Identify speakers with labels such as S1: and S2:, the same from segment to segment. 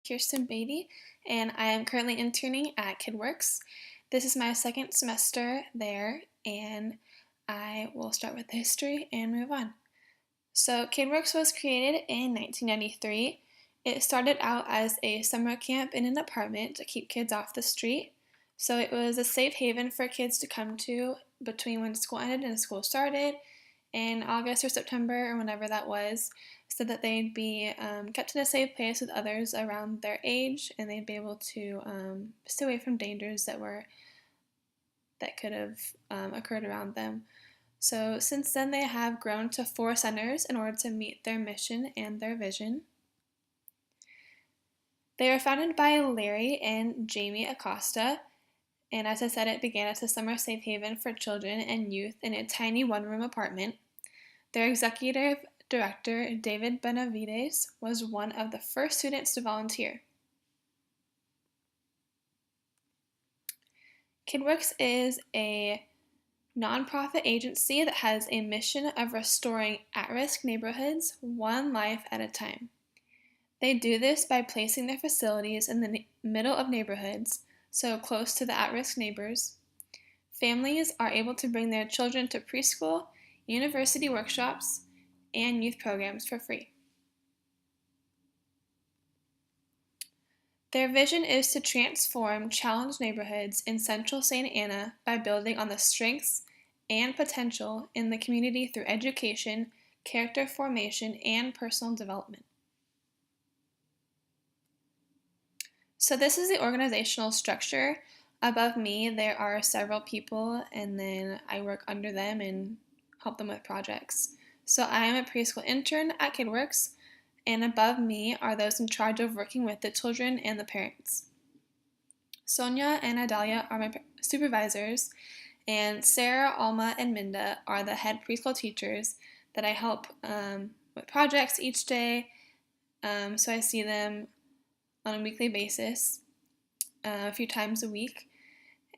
S1: Kirsten Beatty, and I am currently interning at KidWorks. This is my second semester there, and I will start with the history and move on. So, KidWorks was created in 1993. It started out as a summer camp in an apartment to keep kids off the street. So, it was a safe haven for kids to come to between when school ended and school started in August or September or whenever that was, so that they'd be kept in a safe place with others around their age, and they'd be able to stay away from dangers that could have occurred around them. So since then, they have grown to 4 centers in order to meet their mission and their vision. They were founded by Larry and Jamie Acosta, and as I said, it began as a summer safe haven for children and youth in a tiny one-room apartment. Their executive director, David Benavides, was one of the first students to volunteer. KidWorks is a nonprofit agency that has a mission of restoring at-risk neighborhoods one life at a time. They do this by placing their facilities in the middle of neighborhoods, so close to the at-risk neighbors. Families are able to bring their children to preschool, university workshops, and youth programs for free. Their vision is to transform challenged neighborhoods in central Santa Ana by building on the strengths and potential in the community through education, character formation, and personal development. So this is the organizational structure. Above me, there are several people, and then I work under them and help them with projects. So I am a preschool intern at KidWorks, and above me are those in charge of working with the children and the parents. Sonia and Adalia are my supervisors, and Sarah, Alma, and Minda are the head preschool teachers that I help with projects each day. So I see them on a weekly basis, a few times a week.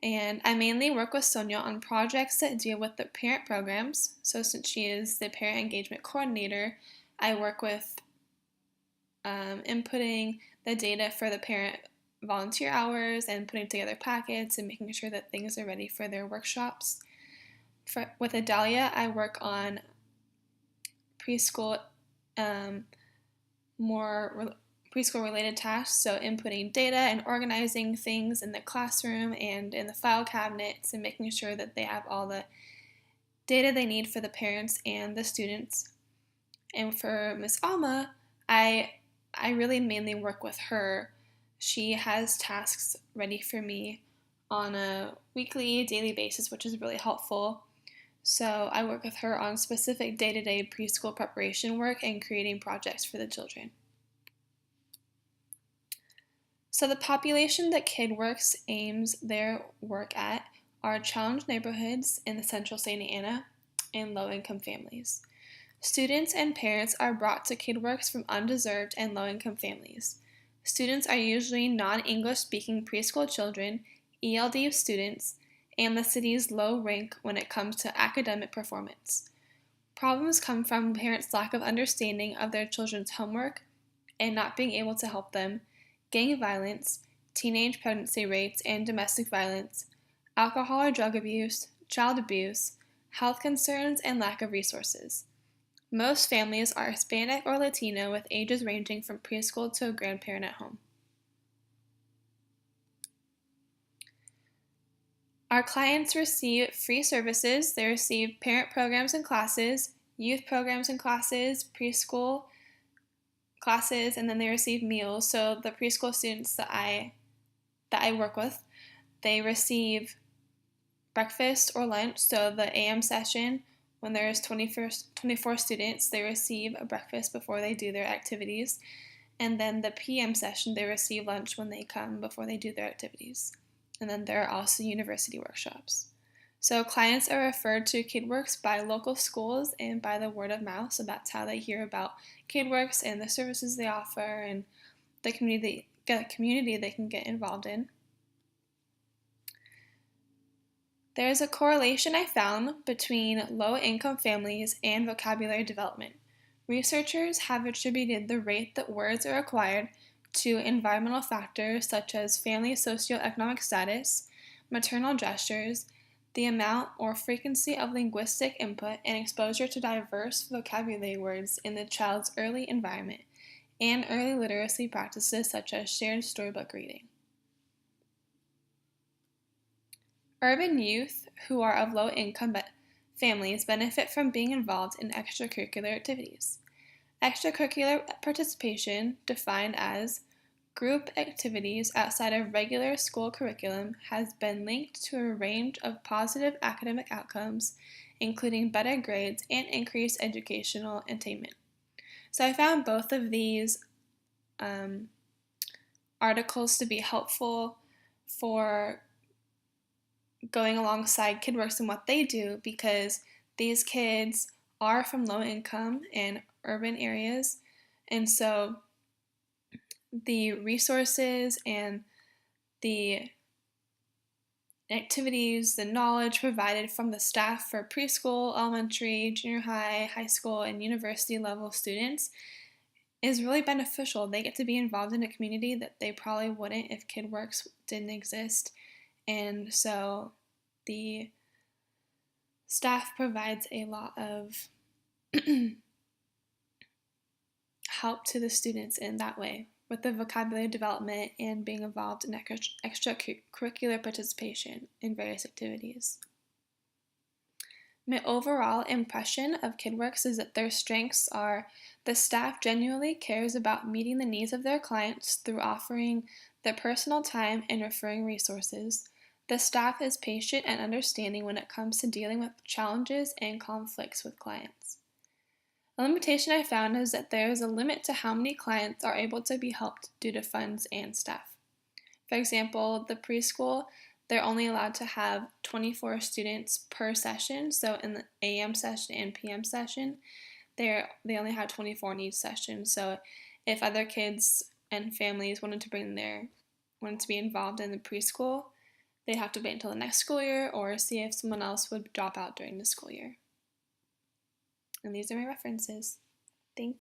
S1: And I mainly work with Sonia on projects that deal with the parent programs. So since she is the parent engagement coordinator, I work with inputting the data for the parent volunteer hours and putting together packets and making sure that things are ready for their workshops. With Adalia, I work on preschool, more preschool related tasks, so inputting data and organizing things in the classroom and in the file cabinets and making sure that they have all the data they need for the parents and the students. And for Miss Alma, I really mainly work with her. She has tasks ready for me on a weekly, daily basis, which is really helpful. So I work with her on specific day-to-day preschool preparation work and creating projects for the children. So the population that KidWorks aims their work at are challenged neighborhoods in the central Santa Ana and low-income families. Students and parents are brought to KidWorks from undeserved and low-income families. Students are usually non-English speaking preschool children, ELD students, and the city's low rank when it comes to academic performance. Problems come from parents' lack of understanding of their children's homework and not being able to help them, gang violence, teenage pregnancy rates and domestic violence, alcohol or drug abuse, child abuse, health concerns, and lack of resources. Most families are Hispanic or Latino with ages ranging from preschool to a grandparent at home. Our clients receive free services. They receive parent programs and classes, youth programs and classes, preschool classes, and then they receive meals. So the preschool students that I work with, they receive breakfast or lunch. So the AM session, when there's 24 students, they receive a breakfast before they do their activities. And then the PM session, they receive lunch when they come before they do their activities. And then there are also university workshops. So clients are referred to KidWorks by local schools and by the word of mouth. So that's how they hear about KidWorks and the services they offer and the community they can get involved in. There is a correlation I found between low-income families and vocabulary development. Researchers have attributed the rate that words are acquired to environmental factors such as family socioeconomic status, maternal gestures, the amount or frequency of linguistic input, and exposure to diverse vocabulary words in the child's early environment, and early literacy practices such as shared storybook reading. Urban youth who are of low-income families benefit from being involved in extracurricular activities. Extracurricular participation, defined as group activities outside of regular school curriculum, has been linked to a range of positive academic outcomes, including better grades and increased educational attainment. So I found both of these articles to be helpful for going alongside KidWorks and what they do, because these kids are from low income and urban areas, and so the resources and the activities, the knowledge provided from the staff for preschool, elementary, junior high, high school, and university level students is really beneficial. They get to be involved in a community that they probably wouldn't if KidWorks didn't exist. And so the staff provides a lot of help to the students in that way, with the vocabulary development and being involved in extracurricular participation in various activities. My overall impression of KidWorks is that their strengths are the staff genuinely cares about meeting the needs of their clients through offering their personal time and referring resources. The staff is patient and understanding when it comes to dealing with challenges and conflicts with clients. A limitation I found is that there is a limit to how many clients are able to be helped due to funds and staff. For example, the preschool, they're only allowed to have 24 students per session, so in the AM session and PM session, they only have 24 in each session. So if other kids and families wanted to be involved in the preschool, they'd have to wait until the next school year or see if someone else would drop out during the school year. And these are my references.